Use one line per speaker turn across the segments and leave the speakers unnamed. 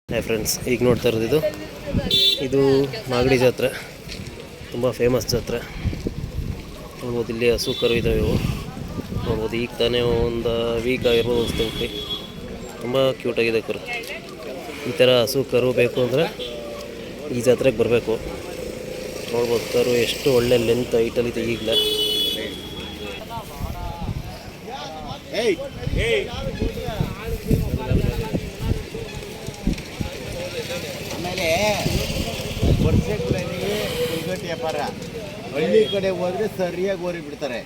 Hi friends, ಈಗ ನೋಡ್ತಾ ಇರೋದು ಇದು ಮಾಗಡಿ ಜಾತ್ರೆ. ತುಂಬ ಫೇಮಸ್ ಜಾತ್ರೆ. ನೋಡ್ಬೋದು, ಇಲ್ಲಿ ಹಸು ಕರು ಇದ್ದಾವೆ. ಇವು ನೋಡ್ಬೋದು, ಈಗ ತಾನೇ ಒಂದು ವೀಕ್ ಆಗಿರ್ಬೋದು ಅನಿಸ್ತೈತಿ. ತುಂಬ ಕ್ಯೂಟಾಗಿದೆ ಕರು. ಈ ಥರ ಹಸು ಕರು ಬೇಕು ಅಂದರೆ ಈ ಜಾತ್ರೆಗೆ ಬರಬೇಕು. ನೋಡ್ಬೋದು ಕರು ಎಷ್ಟು ಒಳ್ಳೆ ಲೆಂತ್ ಹೈಟಲ್ಲಿದೆ ಈಗಲೇ.
ಆಮೇಲೆ ವರ್ಷಗಳಿಗೆ ಕುಲ್ಗಟ್ಟಿ ವ್ಯಾಪಾರ ಹಳ್ಳಿ ಕಡೆ ಹೋದ್ರೆ ಸರಿಯಾಗಿ ಓರಿ ಬಿಡ್ತಾರೆ.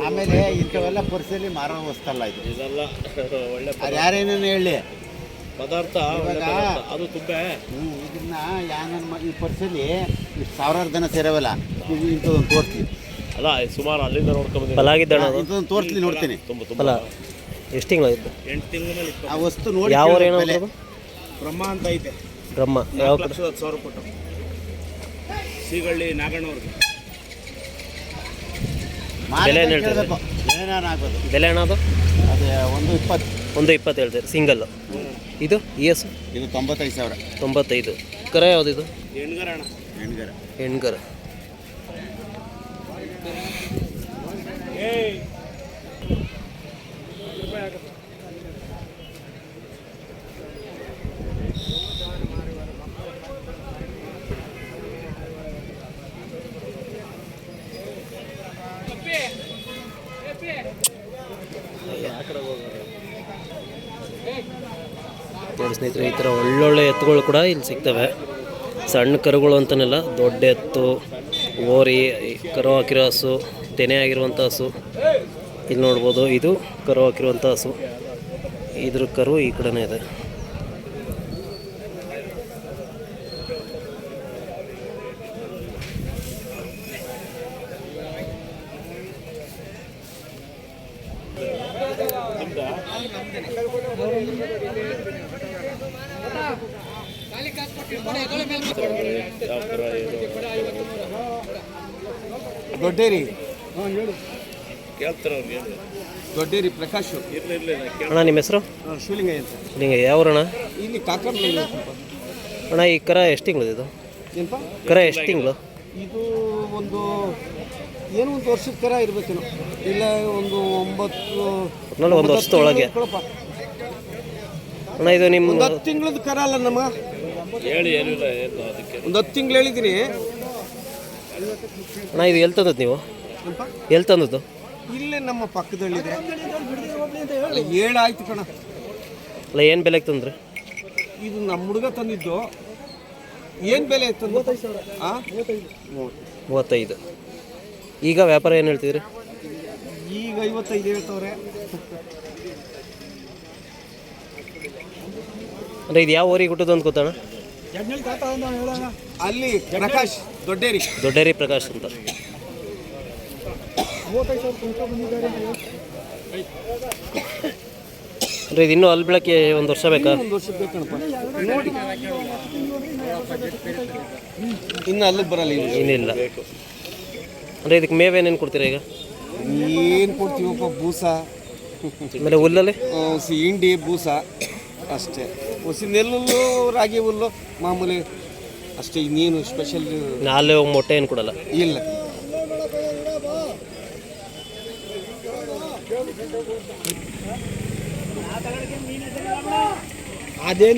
ಆಮೇಲೆ ಇಂಥವೆಲ್ಲ ಪರಿಸಲಿ ಮಾರೋ ವಸ್ತಲ್ಲ ಇದು. ಒಳ್ಳೆ ಅದು ಯಾರೇನೇನು ಹೇಳಿ
ಪದಾರ್ಥ ಅದು ತುಂಬ
ಇದನ್ನ ಈ ಪರಿಸಲಿ ಇಷ್ಟು ಸಾವಿರಾರು ಜನ ಸೇರವಲ್ಲ, ಇಂಥದೊಂದು ತೋರಿಸ್ತೀವಿ.
ಅಲ್ಲ, ಸುಮಾರು ಅಲ್ಲಿಂದ ನೋಡ್ಕೊಂಡು
ಫಲಾಗಿದ್ದಣ ಅದು.
ಇಂಥದೊಂದು ತೋರಿಸ್ಲಿ, ನೋಡ್ತೀನಿ.
ಫಲ ಎಷ್ಟು ತಿಂಗಳಾಗಿತ್ತು?
8 ತಿಂಗಳ ಮೇಲೆ
ಆ ವಸ್ತು ನೋಡಿ.
ಯಾವ ಏನೋ
ಬ್ರಹ್ಮ ಅಂತ ಐತೆ.
ಬ್ರಹ್ಮ ಯಾವ
4,10,000 ಕೊಟ್ಟು ಸೀಗಳ್ಳಿ ನಾಗಣ್ಣವ್ರಿಗೆ.
ಬೆಲೆ ಏನು ಹೇಳ್ತಾರೆ?
ಏನಾಗ್ಬೋದು
ಬೆಲೆ ಏನದು?
ಅದೇ 1,20.
1,20 ಹೇಳ್ತಾರೆ ಸಿಂಗಲ್. ಇದು ಇಯಸ್
ಇದು 95,000.
95. ಕರ ಯಾವುದಿದು?
ಹೆಣ್ಗರ ಅಣ್ಣ.
ಹೆಣ್ಗರ. ನೋಡಿ ಸ್ನೇಹಿತರೆ, ಈ ಥರ ಒಳ್ಳೊಳ್ಳೆ ಎತ್ತುಗಳು ಕೂಡ ಇಲ್ಲಿ ಸಿಗ್ತವೆ. ಸಣ್ಣ ಕರುಗಳು ಅಂತನೆಲ್ಲ, ದೊಡ್ಡ ಎತ್ತು, ಓರಿ, ಕರು ಹಾಕಿರೋ ಹಸು, ತೆನೆ ಆಗಿರುವಂಥ ಹಸು. ಇಲ್ಲಿ ನೋಡ್ಬೋದು, ಇದು ಕರು ಹಾಕಿರುವಂಥ ಹಸು. ಇದ್ರ ಕರು ಈ ಕಡೆನೇ ಇದೆ.
ದೊಡ್ಡೇರಿ
ಕೇಳ್ತಾರೆ ಅವ್ರಿಗೆ.
ದೊಡ್ಡೇರಿ ಪ್ರಕಾಶ್.
ಅಣ್ಣ, ನಿಮ್ಮ ಹೆಸರು?
ಶಿವಲಿಂಗ ಅಂತ.
ನಿಮಗೆ ಯಾವೂರಣ್ಣ?
ಇಲ್ಲಿ ಕಾಕರ್ನಲ್ಲಿ.
ಅಣ್ಣ, ಈ ಕರ ಎಷ್ಟು ತಿಂಗಳು ಇದು?
ಏನಪ್ಪ
ಕರ ಎಷ್ಟು ತಿಂಗಳು?
ಇದು ಒಂದು ವರ್ಷದ ಕರ ಇರಬೇಕೇನೋ, ಇಲ್ಲ ಒಂದು 9
ಒಂದು ವರ್ಷದ ಒಳಗೆ. ಅಣ್ಣ, ಇದು ನಿಮ್ಮ
10 ತಿಂಗಳದ ಕರ ಅಲ್ಲ ನಮ್ಮ.
ಹೇಳಿ ಏನಿಲ್ಲ, ಏನು ಅದಕ್ಕೆ
ಒಂದು 10 ತಿಂಗಳು ಹೇಳಿದ್ದೀನಿ.
ಅಣ್ಣ, ಇದು ಎಲ್ಲಿ ತಂದದ್ದು ನೀವು? ಎಲ್ಲಿ ತಂದದ್ದು?
ಇಲ್ಲೇ ನಮ್ಮ ಪಕ್ಕದಲ್ಲಿದೆ. 7 ಆಯ್ತು ಕಣ.
ಅಲ್ಲ, ಏನು ಬೆಲೆಗೆ ತಂದ್ರಿ?
ಇದು ನಮ್ಮ ಹುಡುಗ ತಂದಿದ್ದು. ಏನು ಬೆಲೆ ಇತ್ತು?
35. ಈಗ ವ್ಯಾಪಾರ ಏನು ಹೇಳ್ತಿದ್ರಿ?
ಈಗ 55 ಹೇಳ್ತವ್ರೆ.
ಅಂದರೆ ಇದು ಯಾವ ಊರಿಗೆ ಹುಟ್ಟೋದು ಅಂತ ಗೊತ್ತಣ್ಣ?
ಅಲ್ಲಿ ಪ್ರಕಾಶ್,
ದೊಡ್ಡೇರಿ ಪ್ರಕಾಶ್ ಅಂತ. ಅಂದರೆ ಇದು ಇನ್ನೂ ಅಲ್ಲಿ ಬೆಳಕ್ಕೆ 1 ವರ್ಷ ಬೇಕಾ?
1 ವರ್ಷ ಬೇಕಣಪ್ಪ. ನೋಡಿ, ಇನ್ನು ಅಲ್ಲಿಗೆ ಬರಲ್ಲ.
ಏನಿಲ್ಲ. ಅಂದರೆ ಇದಕ್ಕೆ ಮೇವೇನೇನು ಕೊಡ್ತೀರಾ ಈಗ?
ಏನು ಕೊಡ್ತೀವಪ್ಪ? ಬೂಸ,
ಆಮೇಲೆ ಹುಲ್ಲಲ್ಲಿ
ಹಿಂಡಿ, ಬೂಸ ಅಷ್ಟೇ. ಹೊಸಿ ನೆಲ್ಲು, ರಾಗಿ ಹುಲ್ಲು ಮಾಮೂಲಿ ಅಷ್ಟೇ. ಇನ್ನೇನು ಸ್ಪೆಷಲ್
ನಾಳೆ ಮೊಟ್ಟೆ ಏನು ಕೊಡಲ್ಲ?
ಇಲ್ಲ. ಅದೇನು